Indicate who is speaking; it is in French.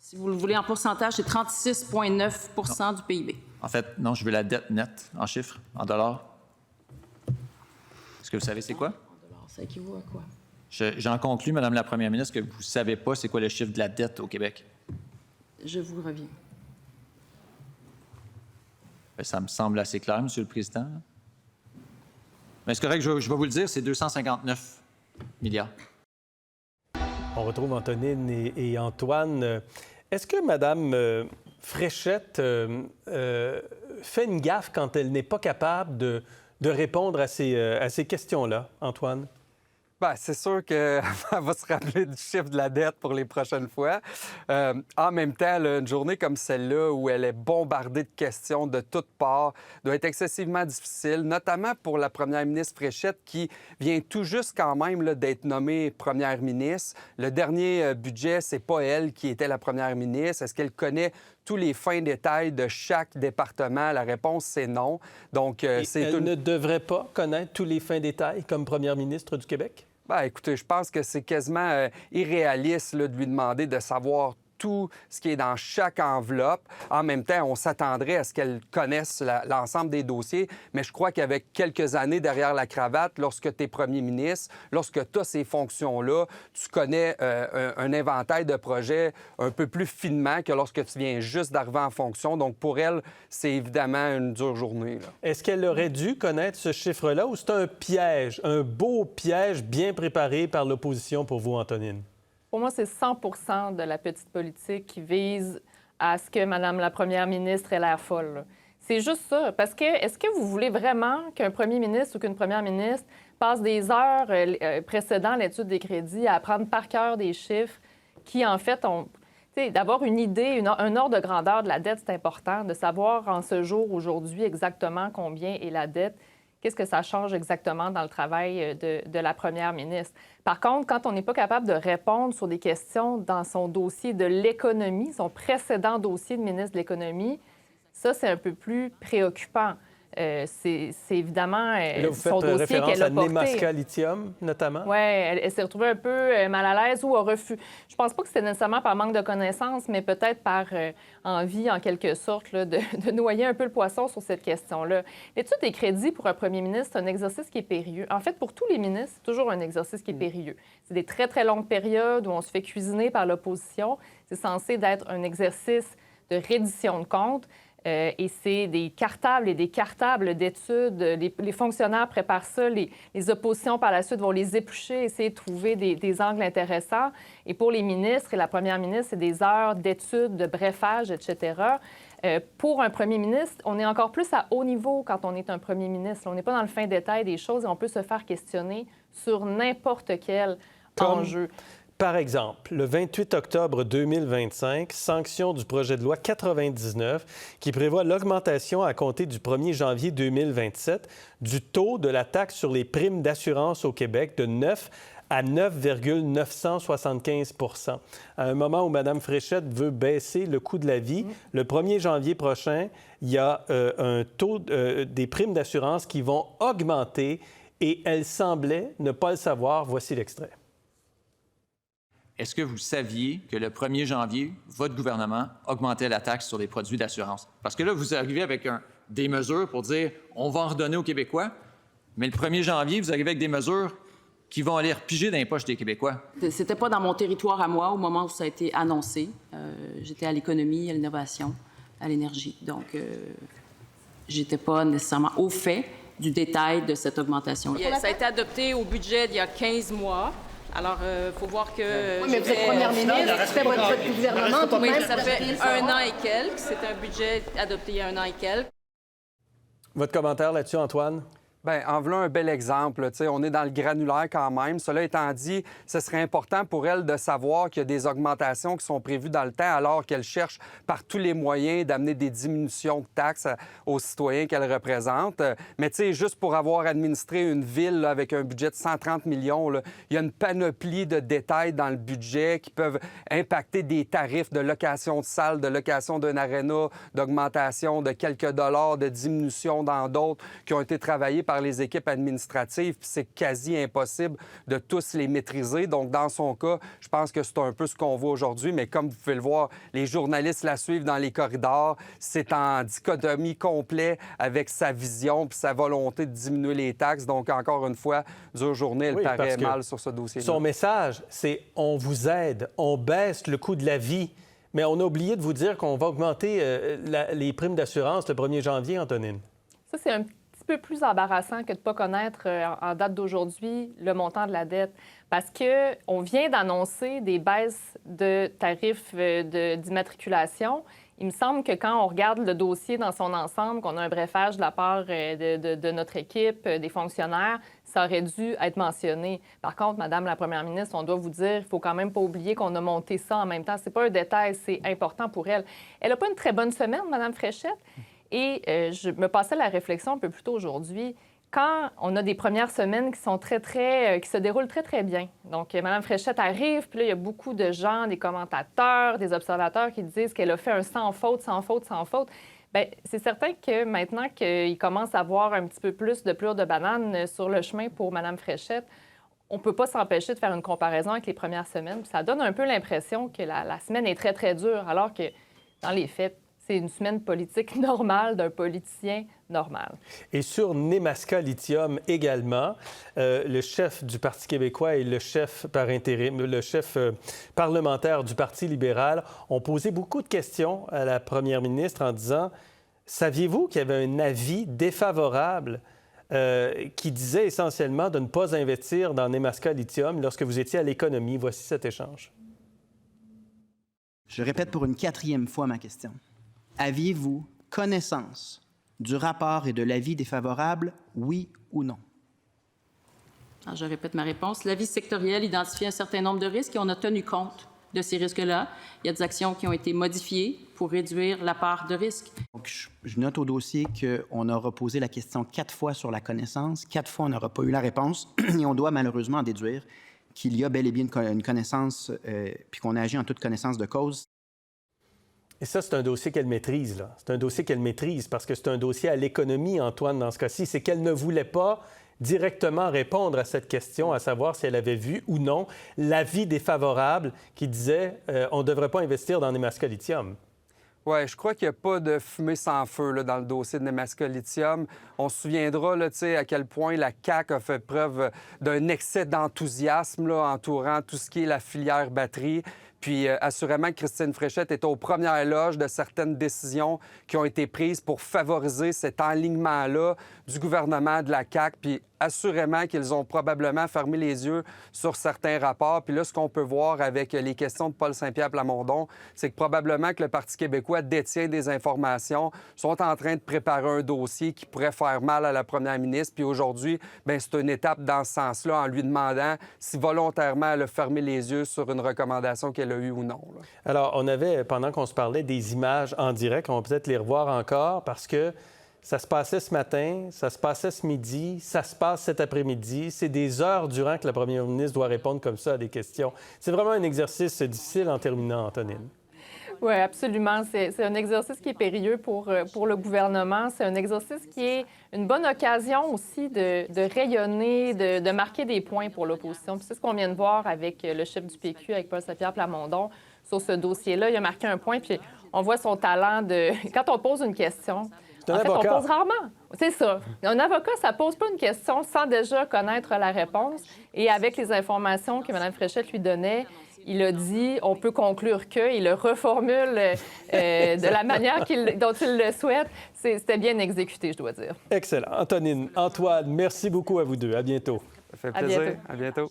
Speaker 1: Si vous le voulez en pourcentage, c'est 36,9 % du PIB.
Speaker 2: En fait, non, je veux la dette nette en chiffres, en dollars. Est-ce que vous savez c'est quoi?
Speaker 1: En dollars, ça équivaut à quoi?
Speaker 2: J'en conclus, Madame la Première ministre, que vous ne savez pas c'est quoi le chiffre de la dette au Québec.
Speaker 1: Je vous reviens.
Speaker 2: Bien, ça me semble assez clair, Monsieur le Président. Mais c'est correct, je vais vous le dire, c'est 259 milliards.
Speaker 3: On retrouve Antonine et Antoine. Est-ce que Mme Fréchette fait une gaffe quand elle n'est pas capable de répondre à ces questions-là, Antoine?
Speaker 4: Bien, c'est sûr qu'elle va se rappeler du chiffre de la dette pour les prochaines fois. En même temps, là, une journée comme celle-là, où elle est bombardée de questions de toutes parts, doit être excessivement difficile, notamment pour la première ministre Fréchette, qui vient tout juste quand même là, d'être nommée première ministre. Le dernier budget, c'est pas elle qui était la première ministre. Est-ce qu'elle connaît tous les fins détails de chaque département? La réponse, c'est non. Donc,
Speaker 3: elle ne devrait pas connaître tous les fins détails comme première ministre du Québec?
Speaker 4: Bien, écoutez, je pense que c'est quasiment irréaliste là, de lui demander de savoir tout ce qui est dans chaque enveloppe. En même temps, on s'attendrait à ce qu'elle connaisse l'ensemble des dossiers, mais je crois qu'avec quelques années derrière la cravate, lorsque tu es premier ministre, lorsque tu as ces fonctions-là, tu connais un inventaire de projets un peu plus finement que lorsque tu viens juste d'arriver en fonction. Donc, pour elle, c'est évidemment une dure journée, là.
Speaker 3: Est-ce qu'elle aurait dû connaître ce chiffre-là ou c'est un piège, un beau piège bien préparé par l'opposition pour vous, Antonine?
Speaker 5: Pour moi, c'est 100 % de la petite politique qui vise à ce que Mme la première ministre ait l'air folle, là. C'est juste ça. Parce que est-ce que vous voulez vraiment qu'un premier ministre ou qu'une première ministre passe des heures précédant l'étude des crédits à apprendre par cœur des chiffres qui, en fait, ont... D'avoir une idée, un ordre de grandeur de la dette, c'est important. De savoir en ce jour, aujourd'hui, exactement combien est la dette. Qu'est-ce que ça change exactement dans le travail de la première ministre? Par contre, quand on n'est pas capable de répondre sur des questions dans son dossier de l'économie, son précédent dossier de ministre de l'Économie, ça, c'est un peu plus préoccupant. C'est évidemment
Speaker 3: là, vous
Speaker 5: son
Speaker 3: faites
Speaker 5: dossier
Speaker 3: référence
Speaker 5: qu'elle a
Speaker 3: à
Speaker 5: porté.
Speaker 3: Nemaska Lithium, notamment?
Speaker 5: Oui, elle s'est retrouvée un peu mal à l'aise ou a refus. Je pense pas que c'était nécessairement par manque de connaissances, mais peut-être par envie, en quelque sorte, là, de noyer un peu le poisson sur cette question-là. L'étude des crédits pour un premier ministre, c'est un exercice qui est périlleux. En fait, pour tous les ministres, c'est toujours un exercice qui est périlleux. C'est des très, très longues périodes où on se fait cuisiner par l'opposition. C'est censé être un exercice de reddition de comptes. Et c'est des cartables et des cartables d'études. Les fonctionnaires préparent ça. Les oppositions, par la suite, vont les éplucher, essayer de trouver des angles intéressants. Et pour les ministres et la première ministre, c'est des heures d'études, de brefage, etc. Pour un premier ministre, on est encore plus à haut niveau quand on est un premier ministre. On n'est pas dans le fin détail des choses et on peut se faire questionner sur n'importe quel enjeu.
Speaker 3: Par exemple, le 28 octobre 2025, sanction du projet de loi 99 qui prévoit l'augmentation à compter du 1er janvier 2027 du taux de la taxe sur les primes d'assurance au Québec de 9 à 9,975 %. À un moment où Mme Fréchette veut baisser le coût de la vie, le 1er janvier prochain, il y a un taux des primes d'assurance qui vont augmenter et elle semblait ne pas le savoir. Voici l'extrait.
Speaker 2: Est-ce que vous saviez que le 1er janvier, votre gouvernement augmentait la taxe sur les produits d'assurance? Parce que là, vous arrivez avec des mesures pour dire on va en redonner aux Québécois, mais le 1er janvier, vous arrivez avec des mesures qui vont aller repiger dans les poches des Québécois.
Speaker 1: C'était pas dans mon territoire à moi au moment où ça a été annoncé. J'étais à l'économie, à l'innovation, à l'énergie. Donc, j'étais pas nécessairement au fait du détail de cette augmentation. Ça a été adopté au budget il y a 15 mois. Alors, il faut voir que...
Speaker 6: Oui, mais vous êtes première ministre, c'était votre gouvernement.
Speaker 1: Oui, ça fait 1 an et quelques. C'est un budget adopté il y a 1 an et quelques.
Speaker 3: Votre commentaire là-dessus, Antoine?
Speaker 4: Bien, en voilà un bel exemple. Tu sais, on est dans le granulaire quand même. Cela étant dit, ce serait important pour elle de savoir qu'il y a des augmentations qui sont prévues dans le temps alors qu'elle cherche par tous les moyens d'amener des diminutions de taxes aux citoyens qu'elle représente. Mais tu sais, juste pour avoir administré une ville là, avec un budget de 130 millions, là, il y a une panoplie de détails dans le budget qui peuvent impacter des tarifs de location de salles, de location d'un aréna, d'augmentation de quelques dollars, de diminution dans d'autres qui ont été travaillés par par les équipes administratives, puis c'est quasi impossible de tous les maîtriser. Donc, dans son cas, je pense que c'est un peu ce qu'on voit aujourd'hui, mais comme vous pouvez le voir, les journalistes la suivent dans les corridors. C'est en dichotomie complète avec sa vision puis sa volonté de diminuer les taxes. Donc, encore une fois, dure journée, elle paraît mal sur ce dossier-là.
Speaker 3: Son message, c'est « on vous aide, on baisse le coût de la vie ». Mais on a oublié de vous dire qu'on va augmenter les primes d'assurance le 1er janvier, Antonine.
Speaker 5: Ça, c'est un petit peu plus embarrassant que de ne pas connaître en date d'aujourd'hui le montant de la dette. Parce qu'on vient d'annoncer des baisses de tarifs d'immatriculation. Il me semble que quand on regarde le dossier dans son ensemble, qu'on a un brefage de la part de notre équipe, des fonctionnaires, ça aurait dû être mentionné. Par contre, Madame la Première ministre, on doit vous dire, il ne faut quand même pas oublier qu'on a monté ça en même temps. Ce n'est pas un détail, c'est important pour elle. Elle n'a pas une très bonne semaine, Madame Fréchette. Et je me passais la réflexion un peu plus tôt aujourd'hui. Quand on a des premières semaines qui sont qui se déroulent très, très bien. Donc, Mme Fréchette arrive, puis là, il y a beaucoup de gens, des commentateurs, des observateurs qui disent qu'elle a fait un sans faute, sans faute, sans faute. Bien, c'est certain que maintenant qu'il commence à avoir un petit peu plus de plure de banane sur le chemin pour Mme Fréchette, on ne peut pas s'empêcher de faire une comparaison avec les premières semaines. Puis ça donne un peu l'impression que la semaine est très, très dure, alors que, dans les faits, c'est une semaine politique normale d'un politicien normal.
Speaker 3: Et sur Nemaska Lithium également, le chef du Parti québécois et le chef par intérim, le chef parlementaire du Parti libéral ont posé beaucoup de questions à la première ministre en disant « Saviez-vous qu'il y avait un avis défavorable qui disait essentiellement de ne pas investir dans Nemaska Lithium lorsque vous étiez à l'économie? » Voici cet échange.
Speaker 7: Je répète pour une 4e fois ma question. Aviez-vous connaissance du rapport et de l'avis défavorable, oui ou non?
Speaker 1: Alors, je répète ma réponse. L'avis sectoriel identifie un certain nombre de risques et on a tenu compte de ces risques-là. Il y a des actions qui ont été modifiées pour réduire la part de risque.
Speaker 7: Donc, je note au dossier qu'on a reposé la question 4 fois sur la connaissance. 4 fois, on n'aura pas eu la réponse et on doit malheureusement en déduire qu'il y a bel et bien une connaissance puis qu'on agit en toute connaissance de cause.
Speaker 3: Et ça, c'est un dossier qu'elle maîtrise, là. C'est un dossier qu'elle maîtrise parce que c'est un dossier à l'économie, Antoine, dans ce cas-ci. C'est qu'elle ne voulait pas directement répondre à cette question, à savoir si elle avait vu ou non l'avis défavorable qui disait on ne devrait pas investir dans Nemaska Lithium.
Speaker 4: Oui, je crois qu'il n'y a pas de fumée sans feu là, dans le dossier de Nemaska Lithium. On se souviendra là, à quel point la CAQ a fait preuve d'un excès d'enthousiasme là, entourant tout ce qui est la filière batterie. Puis, assurément, Christine Fréchette est aux premières loges de certaines décisions qui ont été prises pour favoriser cet enlignement-là du gouvernement de la CAQ. Puis, assurément qu'ils ont probablement fermé les yeux sur certains rapports. Puis là, ce qu'on peut voir avec les questions de Paul Saint-Pierre Plamondon, c'est que probablement que le Parti québécois détient des informations, sont en train de préparer un dossier qui pourrait faire mal à la première ministre. Puis aujourd'hui, bien, c'est une étape dans ce sens-là en lui demandant si volontairement elle a fermé les yeux sur une recommandation qu'elle a eue ou non. Là.
Speaker 3: Alors, on avait, pendant qu'on se parlait, des images en direct. On va peut-être les revoir encore parce que ça se passait ce matin, ça se passait ce midi, ça se passe cet après-midi. C'est des heures durant que la première ministre doit répondre comme ça à des questions. C'est vraiment un exercice difficile en terminant, Antonine.
Speaker 5: Oui, absolument. C'est un exercice qui est périlleux pour le gouvernement. C'est un exercice qui est une bonne occasion aussi de rayonner, de marquer des points pour l'opposition. Puis c'est ce qu'on vient de voir avec le chef du PQ, avec Paul Saint-Pierre Plamondon, sur ce dossier-là. Il a marqué un point, puis on voit son talent de... Quand on pose une question... En fait, on pose rarement. C'est ça. Un avocat, ça ne pose pas une question sans déjà connaître la réponse. Et avec les informations que Mme Fréchette lui donnait, il a dit, on peut conclure que, il le reformule de la manière dont il le souhaite. C'était bien exécuté, je dois dire.
Speaker 3: Excellent. Antonine, Antoine, merci beaucoup à vous deux. À bientôt.
Speaker 4: Ça fait plaisir. À bientôt.